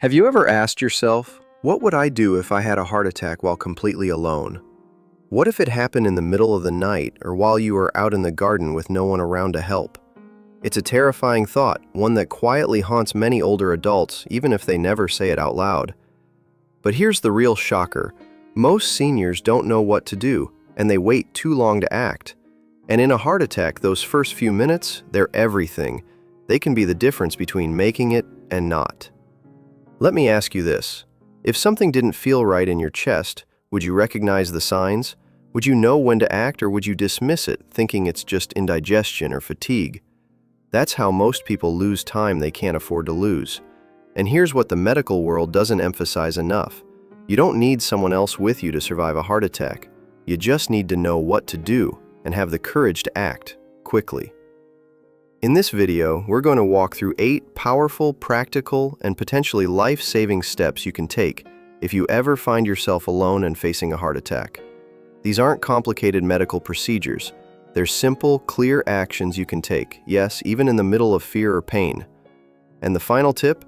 Have you ever asked yourself, what would I do if I had a heart attack while completely alone? What if it happened in the middle of the night or while you were out in the garden with no one around to help? It's a terrifying thought, one that quietly haunts many older adults, even if they never say it out loud. But here's the real shocker. Most seniors don't know what to do, and they wait too long to act. And in a heart attack, those first few minutes, they're everything. They can be the difference between making it and not. Let me ask you this. If something didn't feel right in your chest, would you recognize the signs? Would you know when to act, or would you dismiss it, thinking it's just indigestion or fatigue? That's how most people lose time they can't afford to lose. And here's what the medical world doesn't emphasize enough. You don't need someone else with you to survive a heart attack. You just need to know what to do and have the courage to act quickly. In this video, we're going to walk through 8 powerful, practical, and potentially life-saving steps you can take if you ever find yourself alone and facing a heart attack. These aren't complicated medical procedures. They're simple, clear actions you can take, yes, even in the middle of fear or pain. And the final tip?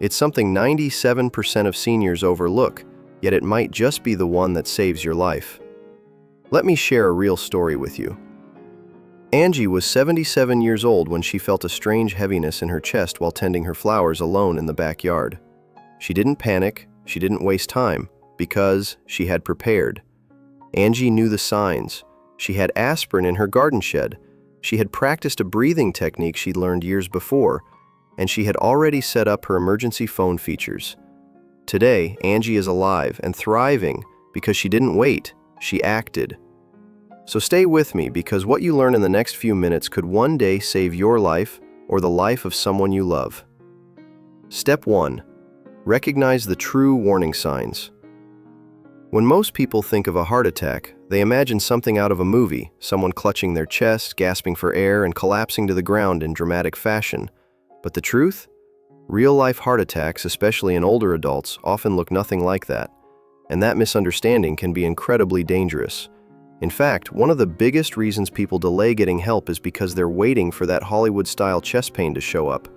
It's something 97% of seniors overlook, yet it might just be the one that saves your life. Let me share a real story with you. Angie was 77 years old when she felt a strange heaviness in her chest while tending her flowers alone in the backyard. She didn't panic, she didn't waste time, because she had prepared. Angie knew the signs. She had aspirin in her garden shed. She had practiced a breathing technique she'd learned years before, and she had already set up her emergency phone features. Today, Angie is alive and thriving because she didn't wait, she acted. So stay with me, because what you learn in the next few minutes could one day save your life or the life of someone you love. Step 1. Recognize the true warning signs. When most people think of a heart attack, they imagine something out of a movie, someone clutching their chest, gasping for air, and collapsing to the ground in dramatic fashion. But the truth? Real-life heart attacks, especially in older adults, often look nothing like that. And that misunderstanding can be incredibly dangerous. In fact, one of the biggest reasons people delay getting help is because they're waiting for that Hollywood-style chest pain to show up.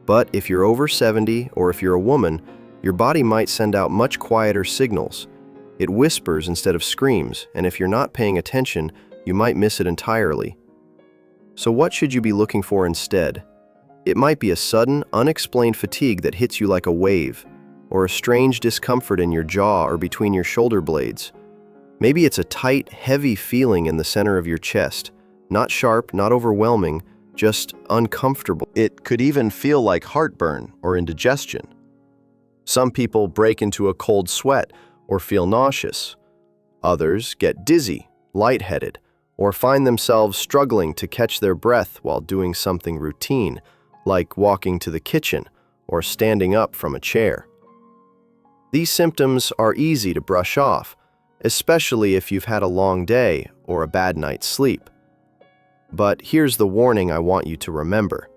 But if you're over 70, or if you're a woman, your body might send out much quieter signals. It whispers instead of screams, and if you're not paying attention, you might miss it entirely. So what should you be looking for instead? It might be a sudden, unexplained fatigue that hits you like a wave, or a strange discomfort in your jaw or between your shoulder blades. Maybe it's a tight, heavy feeling in the center of your chest, not sharp, not overwhelming, just uncomfortable. It could even feel like heartburn or indigestion. Some people break into a cold sweat or feel nauseous. Others get dizzy, lightheaded, or find themselves struggling to catch their breath while doing something routine, like walking to the kitchen or standing up from a chair. These symptoms are easy to brush off, especially if you've had a long day or a bad night's sleep. But here's the warning I want you to remember.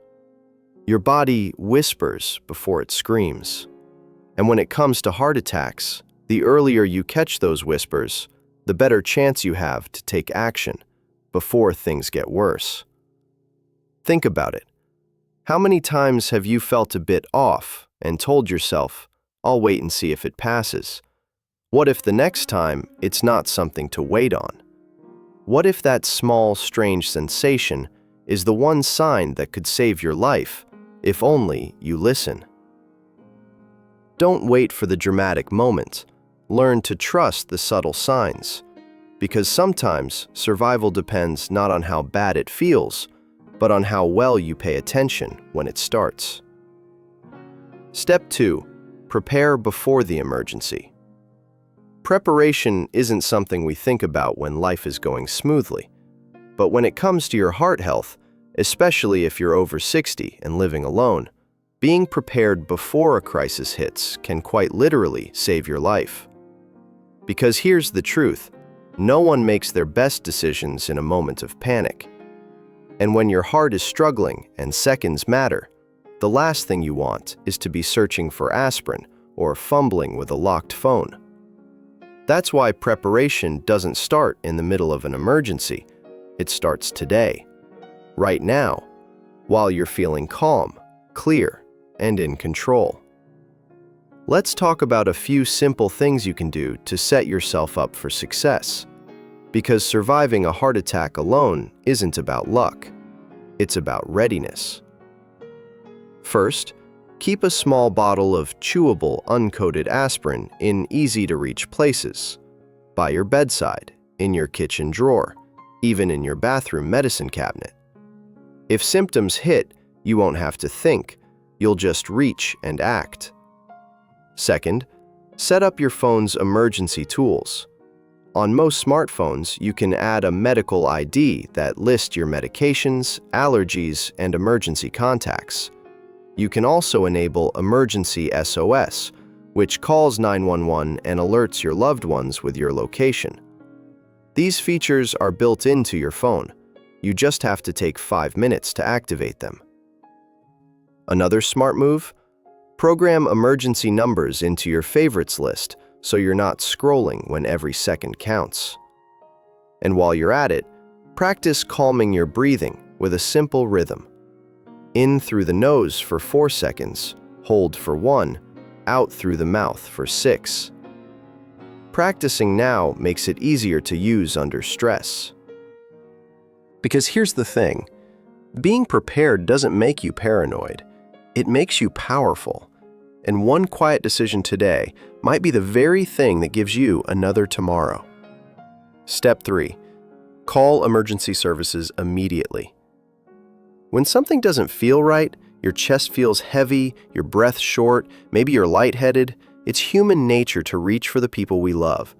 Your body whispers before it screams. And when it comes to heart attacks, the earlier you catch those whispers, the better chance you have to take action before things get worse. Think about it. How many times have you felt a bit off and told yourself, "I'll wait and see if it passes"? What if the next time it's not something to wait on? What if that small, strange sensation is the one sign that could save your life, if only you listen? Don't wait for the dramatic moment. Learn to trust the subtle signs, because sometimes survival depends not on how bad it feels, but on how well you pay attention when it starts. Step 2. Prepare before the emergency. Preparation isn't something we think about when life is going smoothly. But when it comes to your heart health, especially if you're over 60 and living alone, being prepared before a crisis hits can quite literally save your life. Because here's the truth, no one makes their best decisions in a moment of panic. And when your heart is struggling and seconds matter, the last thing you want is to be searching for aspirin or fumbling with a locked phone. That's why preparation doesn't start in the middle of an emergency. It starts today, right now, while you're feeling calm, clear, and in control. Let's talk about a few simple things you can do to set yourself up for success. Because surviving a heart attack alone isn't about luck. It's about readiness. First, keep a small bottle of chewable, uncoated aspirin in easy-to-reach places. By your bedside, in your kitchen drawer, even in your bathroom medicine cabinet. If symptoms hit, you won't have to think. You'll just reach and act. Second, set up your phone's emergency tools. On most smartphones, you can add a medical ID that lists your medications, allergies, and emergency contacts. You can also enable Emergency SOS, which calls 911 and alerts your loved ones with your location. These features are built into your phone. You just have to take 5 minutes to activate them. Another smart move? Program emergency numbers into your favorites list so you're not scrolling when every second counts. And while you're at it, practice calming your breathing with a simple rhythm. In through the nose for 4 seconds, hold for 1, out through the mouth for 6. Practicing now makes it easier to use under stress. Because here's the thing, being prepared doesn't make you paranoid. It makes you powerful. And one quiet decision today might be the very thing that gives you another tomorrow. Step 3. Call emergency services immediately. When something doesn't feel right, your chest feels heavy, your breath short, maybe you're lightheaded, it's human nature to reach for the people we love.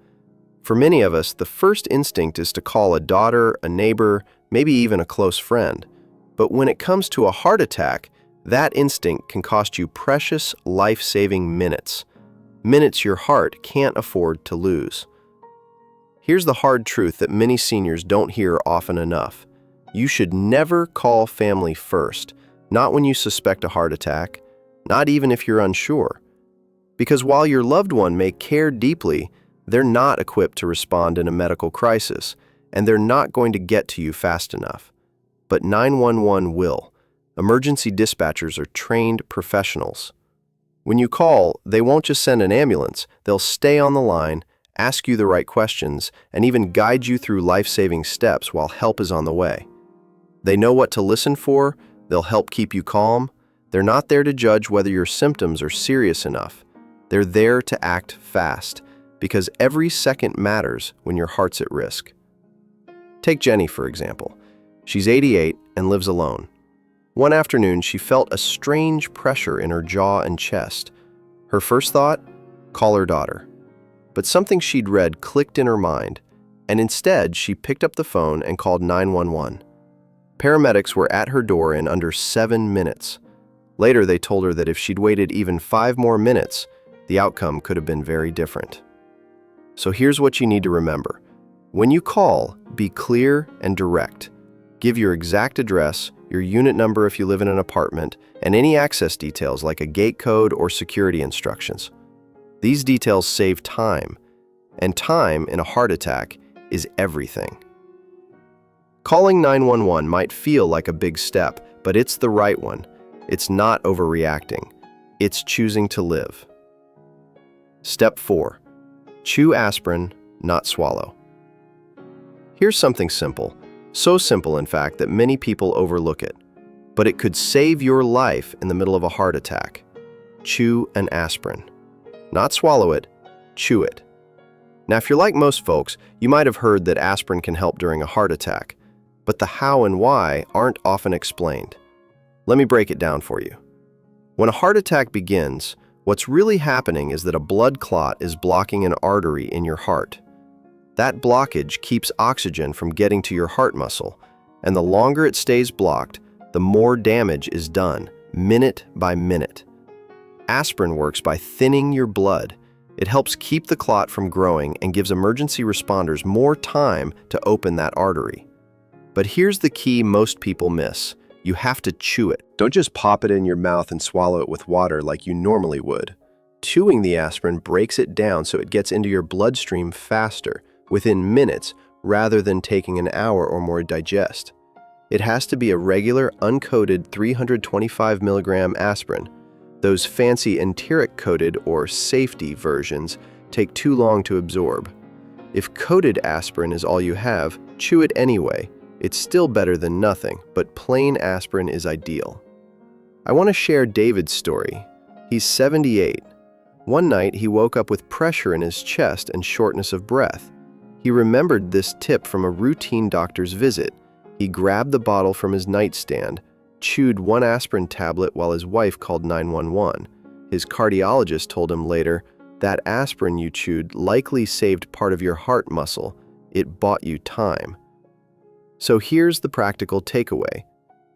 For many of us, the first instinct is to call a daughter, a neighbor, maybe even a close friend. But when it comes to a heart attack, that instinct can cost you precious, life-saving minutes. Minutes your heart can't afford to lose. Here's the hard truth that many seniors don't hear often enough. You should never call family first, not when you suspect a heart attack, not even if you're unsure. Because while your loved one may care deeply, they're not equipped to respond in a medical crisis, and they're not going to get to you fast enough. But 911 will. Emergency dispatchers are trained professionals. When you call, they won't just send an ambulance, they'll stay on the line, ask you the right questions, and even guide you through life-saving steps while help is on the way. They know what to listen for, they'll help keep you calm. They're not there to judge whether your symptoms are serious enough. They're there to act fast, because every second matters when your heart's at risk. Take Jenny, for example. She's 88 and lives alone. One afternoon, she felt a strange pressure in her jaw and chest. Her first thought? Call her daughter. But something she'd read clicked in her mind, and instead, she picked up the phone and called 911. Paramedics were at her door in under 7 minutes. Later, they told her that if she'd waited even 5 more minutes, the outcome could have been very different. So here's what you need to remember. When you call, be clear and direct. Give your exact address, your unit number if you live in an apartment, and any access details like a gate code or security instructions. These details save time, and time in a heart attack is everything. Calling 911 might feel like a big step, but it's the right one. It's not overreacting. It's choosing to live. Step 4. Chew aspirin, not swallow. Here's something simple. So simple, in fact, that many people overlook it. But it could save your life in the middle of a heart attack. Chew an aspirin. Not swallow it, chew it. Now, if you're like most folks, you might have heard that aspirin can help during a heart attack, but the how and why aren't often explained. Let me break it down for you. When a heart attack begins, what's really happening is that a blood clot is blocking an artery in your heart. That blockage keeps oxygen from getting to your heart muscle, and the longer it stays blocked, the more damage is done, minute by minute. Aspirin works by thinning your blood. It helps keep the clot from growing and gives emergency responders more time to open that artery. But here's the key most people miss. You have to chew it. Don't just pop it in your mouth and swallow it with water like you normally would. Chewing the aspirin breaks it down so it gets into your bloodstream faster, within minutes, rather than taking an hour or more to digest. It has to be a regular, uncoated 325 milligram aspirin, Those fancy enteric-coated or safety versions take too long to absorb. If coated aspirin is all you have, chew it anyway. It's still better than nothing, but plain aspirin is ideal. I want to share David's story. He's 78. One night, he woke up with pressure in his chest and shortness of breath. He remembered this tip from a routine doctor's visit. He grabbed the bottle from his nightstand, chewed one aspirin tablet while his wife called 911. His cardiologist told him later, "That aspirin you chewed likely saved part of your heart muscle. It bought you time." So here's the practical takeaway.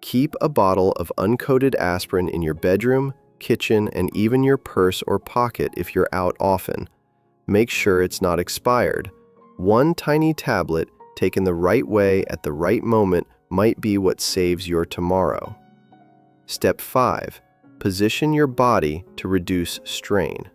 Keep a bottle of uncoated aspirin in your bedroom, kitchen, and even your purse or pocket if you're out often. Make sure it's not expired. One tiny tablet taken the right way at the right moment might be what saves your tomorrow. Step 5. Position your body to reduce strain.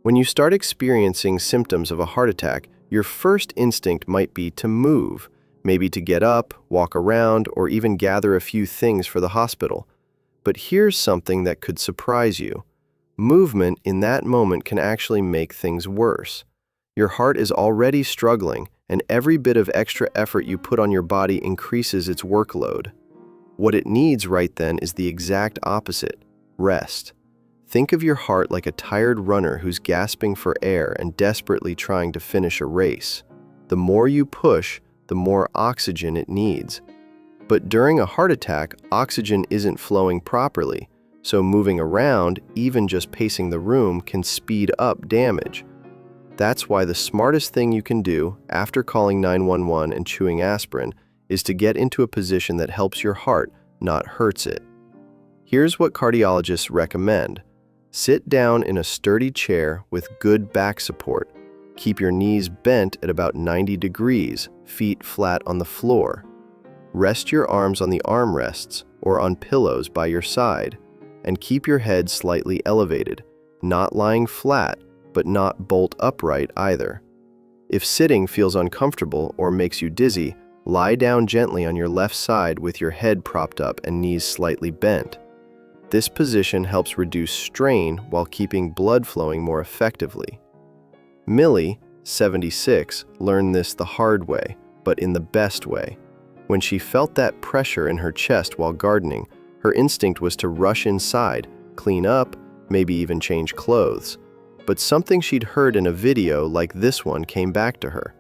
When you start experiencing symptoms of a heart attack, your first instinct might be to move, maybe to get up, walk around, or even gather a few things for the hospital. But here's something that could surprise you. Movement in that moment can actually make things worse. Your heart is already struggling, and every bit of extra effort you put on your body increases its workload. What it needs right then is the exact opposite: rest. Think of your heart like a tired runner who's gasping for air and desperately trying to finish a race. The more you push, the more oxygen it needs. But during a heart attack, oxygen isn't flowing properly, so moving around, even just pacing the room, can speed up damage. That's why the smartest thing you can do after calling 911 and chewing aspirin is to get into a position that helps your heart, not hurts it. Here's what cardiologists recommend. Sit down in a sturdy chair with good back support. Keep your knees bent at about 90 degrees, feet flat on the floor. Rest your arms on the armrests or on pillows by your side, and keep your head slightly elevated, not lying flat, but not bolt upright either. If sitting feels uncomfortable or makes you dizzy, lie down gently on your left side with your head propped up and knees slightly bent. This position helps reduce strain while keeping blood flowing more effectively. Millie, 76, learned this the hard way, but in the best way. When she felt that pressure in her chest while gardening, her instinct was to rush inside, clean up, maybe even change clothes. But something she'd heard in a video like this one came back to her.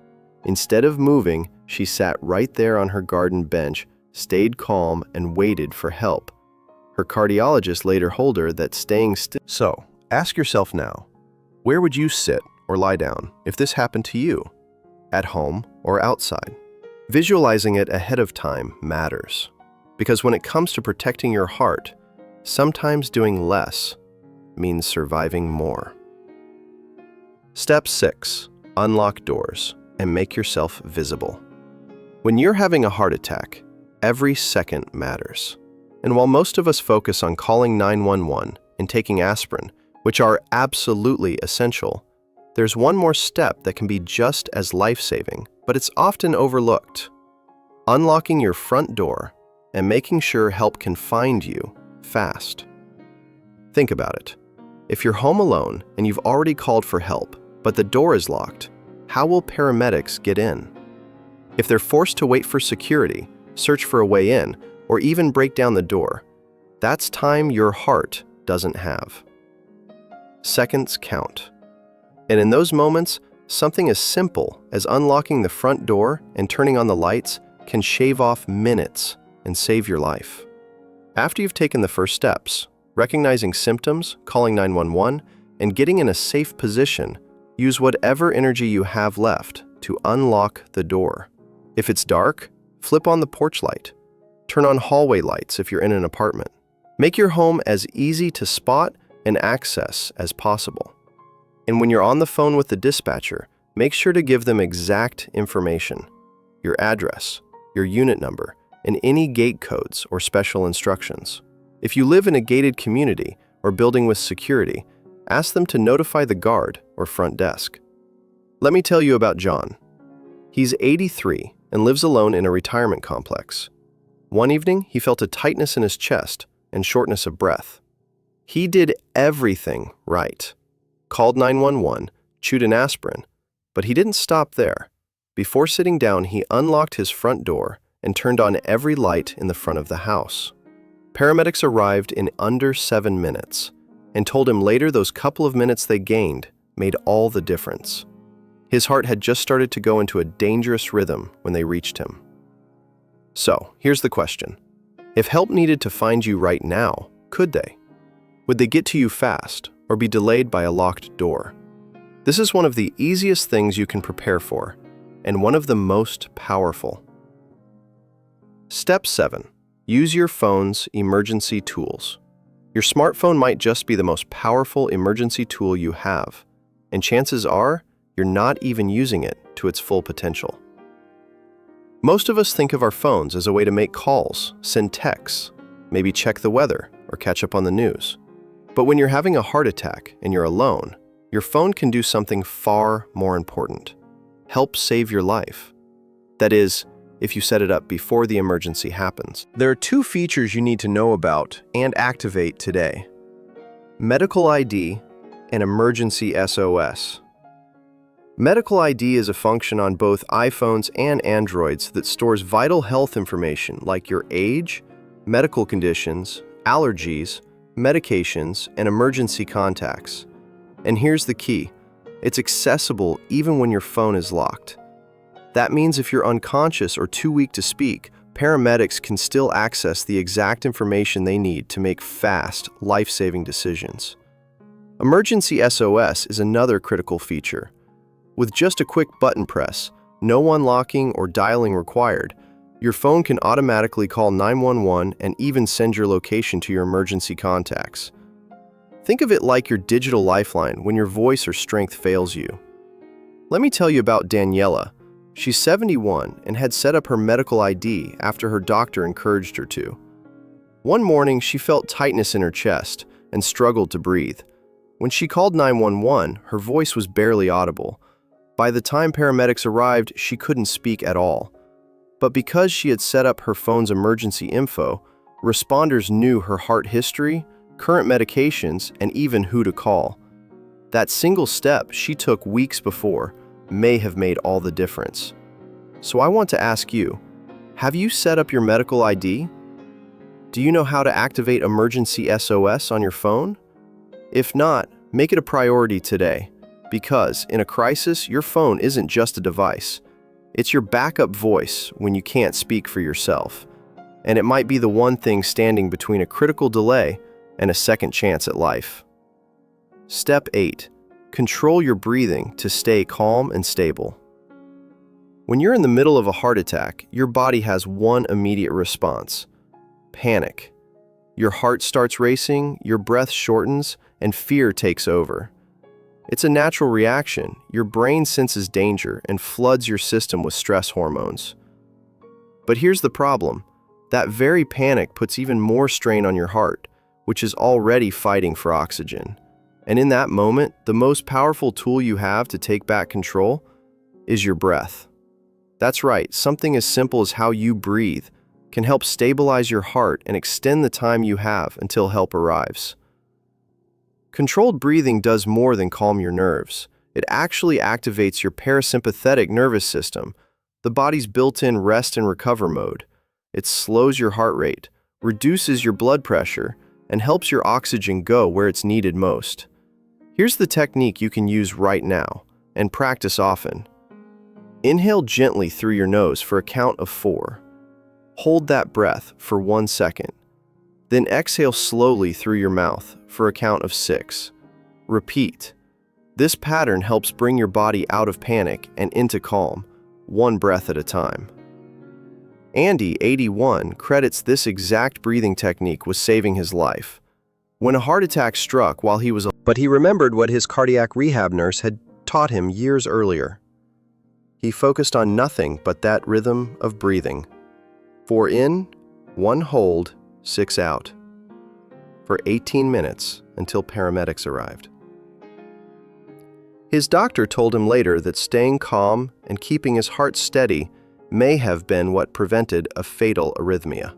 Instead of moving, she sat right there on her garden bench, stayed calm, and waited for help. Her cardiologist later told her that staying still. So, ask yourself now, where would you sit or lie down if this happened to you? At home or outside? Visualizing it ahead of time matters, because when it comes to protecting your heart, sometimes doing less means surviving more. Step 6. Unlock doors and make yourself visible. When you're having a heart attack, every second matters. And while most of us focus on calling 911 and taking aspirin, which are absolutely essential, there's one more step that can be just as life-saving, but it's often overlooked. Unlocking your front door and making sure help can find you fast. Think about it. If you're home alone and you've already called for help, but the door is locked, how will paramedics get in? If they're forced to wait for security, search for a way in, or even break down the door, that's time your heart doesn't have. Seconds count. And in those moments, something as simple as unlocking the front door and turning on the lights can shave off minutes and save your life. After you've taken the first steps, recognizing symptoms, calling 911, and getting in a safe position, use whatever energy you have left to unlock the door. If it's dark, flip on the porch light. Turn on hallway lights if you're in an apartment. Make your home as easy to spot and access as possible. And when you're on the phone with the dispatcher, make sure to give them exact information: your address, your unit number, and any gate codes or special instructions. If you live in a gated community or building with security, ask them to notify the guard or front desk. Let me tell you about John. He's 83 and lives alone in a retirement complex. One evening, he felt a tightness in his chest and shortness of breath. He did everything right. Called 911, chewed an aspirin, but he didn't stop there. Before sitting down, he unlocked his front door and turned on every light in the front of the house. Paramedics arrived in under 7 minutes and told him later those couple of minutes they gained made all the difference. His heart had just started to go into a dangerous rhythm when they reached him. So, here's the question. If help needed to find you right now, could they? Would they get to you fast or be delayed by a locked door? This is one of the easiest things you can prepare for, and one of the most powerful. Step 7. Use your phone's emergency tools. Your smartphone might just be the most powerful emergency tool you have, and chances are you're not even using it to its full potential. Most of us think of our phones as a way to make calls, send texts, maybe check the weather, or catch up on the news. But when you're having a heart attack and you're alone, your phone can do something far more important. Help save your life. That is, if you set it up before the emergency happens. There are 2 features you need to know about and activate today: Medical ID and Emergency SOS. Medical ID is a function on both iPhones and Androids that stores vital health information like your age, medical conditions, allergies, medications, and emergency contacts. And here's the key: it's accessible even when your phone is locked. That means if you're unconscious or too weak to speak, paramedics can still access the exact information they need to make fast, life-saving decisions. Emergency SOS is another critical feature. With just a quick button press, no unlocking or dialing required, your phone can automatically call 911 and even send your location to your emergency contacts. Think of it like your digital lifeline when your voice or strength fails you. Let me tell you about Daniela. She's 71 and had set up her medical ID after her doctor encouraged her to. One morning, she felt tightness in her chest and struggled to breathe. When she called 911, her voice was barely audible. By the time paramedics arrived, she couldn't speak at all. But because she had set up her phone's emergency info, responders knew her heart history, current medications, and even who to call. That single step she took weeks before may have made all the difference. So I want to ask you, have you set up your medical ID? Do you know how to activate emergency SOS on your phone? If not, make it a priority today, because in a crisis, your phone isn't just a device. It's your backup voice when you can't speak for yourself, and it might be the one thing standing between a critical delay and a second chance at life. Step 8. Control your breathing to stay calm and stable. When you're in the middle of a heart attack, your body has one immediate response: panic. Your heart starts racing, your breath shortens, and fear takes over. It's a natural reaction. Your brain senses danger and floods your system with stress hormones. But here's the problem. That very panic puts even more strain on your heart, which is already fighting for oxygen. And in that moment, the most powerful tool you have to take back control is your breath. That's right, something as simple as how you breathe can help stabilize your heart and extend the time you have until help arrives. Controlled breathing does more than calm your nerves. It actually activates your parasympathetic nervous system, the body's built-in rest and recover mode. It slows your heart rate, reduces your blood pressure, and helps your oxygen go where it's needed most. Here's the technique you can use right now and practice often. Inhale gently through your nose for a count of 4. Hold that breath for 1 second. Then exhale slowly through your mouth for a count of 6. Repeat. This pattern helps bring your body out of panic and into calm, one breath at a time. Andy, 81, credits this exact breathing technique with saving his life. When a heart attack struck while he was alive, but he remembered what his cardiac rehab nurse had taught him years earlier. He focused on nothing but that rhythm of breathing. 4 in, 1 hold, 6 out. For 18 minutes until paramedics arrived. His doctor told him later that staying calm and keeping his heart steady may have been what prevented a fatal arrhythmia.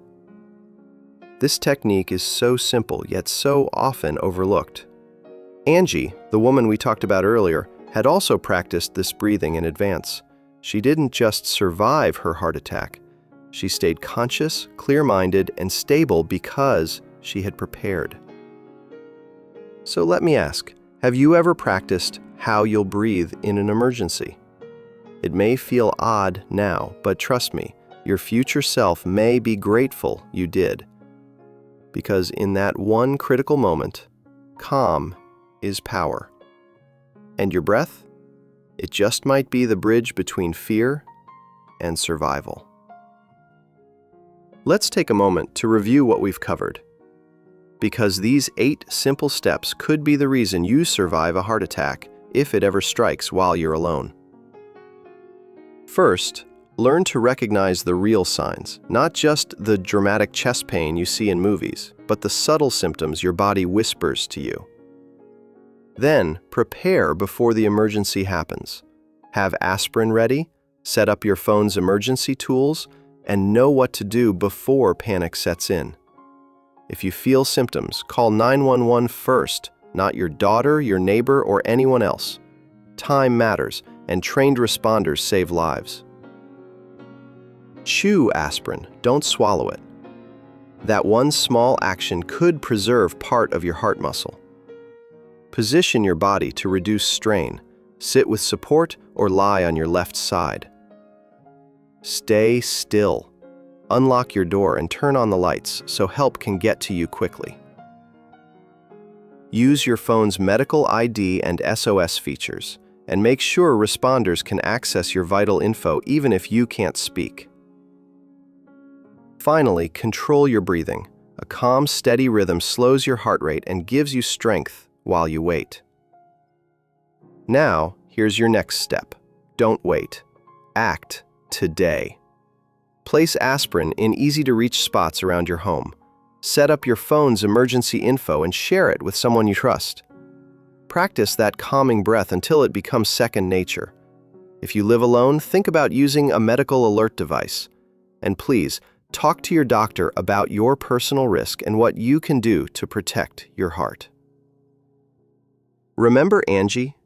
This technique is so simple, yet so often overlooked. Angie, the woman we talked about earlier, had also practiced this breathing in advance. She didn't just survive her heart attack. She stayed conscious, clear-minded, and stable because she had prepared. So let me ask, have you ever practiced how you'll breathe in an emergency? It may feel odd now, but trust me, your future self may be grateful you did. Because in that one critical moment, calm is power. And your breath? It just might be the bridge between fear and survival. Let's take a moment to review what we've covered. Because these 8 simple steps could be the reason you survive a heart attack if it ever strikes while you're alone. First, learn to recognize the real signs, not just the dramatic chest pain you see in movies, but the subtle symptoms your body whispers to you. Then, prepare before the emergency happens. Have aspirin ready, set up your phone's emergency tools, and know what to do before panic sets in. If you feel symptoms, call 911 first, not your daughter, your neighbor, or anyone else. Time matters, and trained responders save lives. Chew aspirin, don't swallow it. That one small action could preserve part of your heart muscle. Position your body to reduce strain. Sit with support or lie on your left side. Stay still. Unlock your door and turn on the lights so help can get to you quickly. Use your phone's medical ID and SOS features, and make sure responders can access your vital info even if you can't speak. Finally, control your breathing. A calm, steady rhythm slows your heart rate and gives you strength while you wait. Now, here's your next step. Don't wait. Act today. Place aspirin in easy-to-reach spots around your home. Set up your phone's emergency info and share it with someone you trust. Practice that calming breath until it becomes second nature. If you live alone, think about using a medical alert device. And please, talk to your doctor about your personal risk and what you can do to protect your heart. Remember Angie?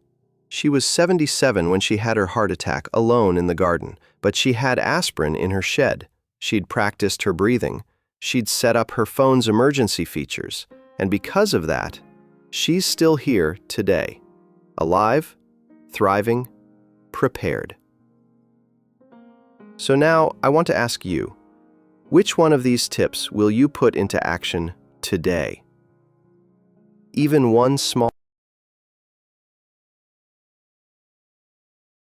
She was 77 when she had her heart attack alone in the garden, but she had aspirin in her shed. She'd practiced her breathing. She'd set up her phone's emergency features. And because of that, she's still here today. Alive, thriving, prepared. So now I want to ask you, which one of these tips will you put into action today? Even one small